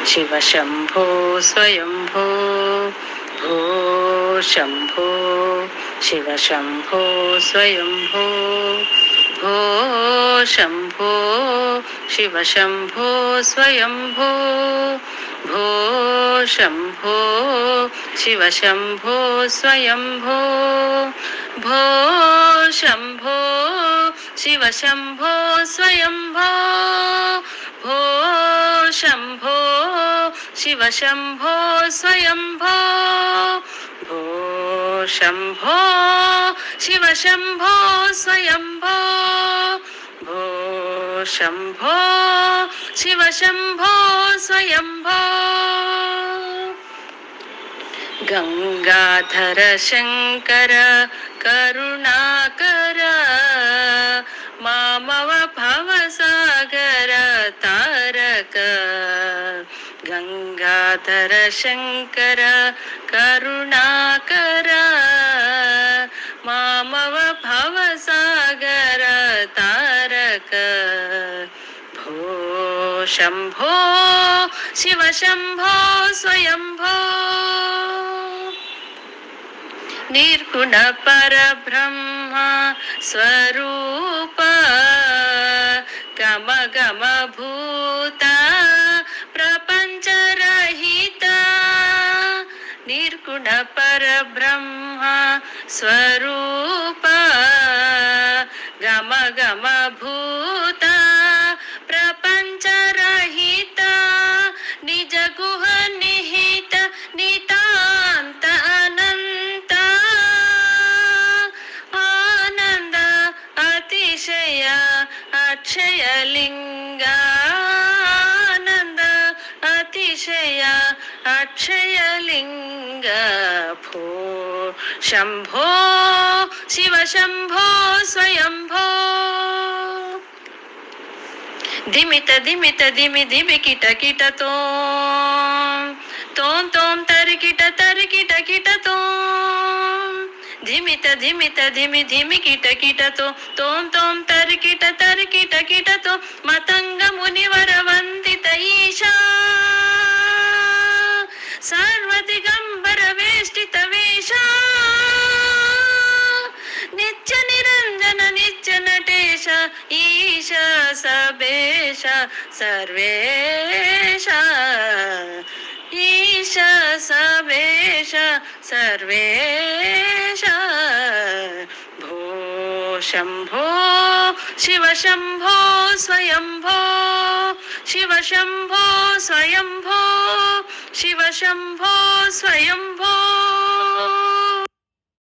शिव शंभो स्वयंभो भो शंभो शिव शंभो स्वयंभो भो शंभो शिव शंभो स्वयंभो भो शंभो शिव शंभो स्वयंभो भो शंभो शिव शंभो स्वयंभो भो शंभो शिव शंभो स्वयंभो भो शंभो शिव शंभो स्वयंभो भो शंभो शिव शंभो स्वयंभो गंगाधर शंकर करुणाकर मामव भवसागर तारक गंगाधर शंकर करुणाकर मामव भवसागर तारक भो शंभो शिव शंभो स्वयंभो निर्गुण परब्रह्म स्वरूप गम गम भूत प्रपंच रहित निर्गुण परब्रह्म स्वरूप गम गम भूत प्रपंच रहित निज गुह निहित नितांत अनंत आनंद अतिशय अक्षय लिंग आनंद अतिशय अक्षय लिंग भो शंभो शिव शंभो स्वयंभो धिमित धिमित धिमि धिमि किट किट तोम तोम तोम तर किट किट तोम धिमित धिमित धिमि धिमि किट किट तो तोम तोम तर किट तो मतंग मुनिवर वंदित ईशा सर्व दिगंबर वेष्टित वेशा नित्य निरंजन नित्य नटेश ईश सबेश सर्वेश ईश सबेश सर्वेश भो शंभो शिव शंभो स्वयंभो शिव शंभो स्वयंभो शिव शंभो स्वयंभो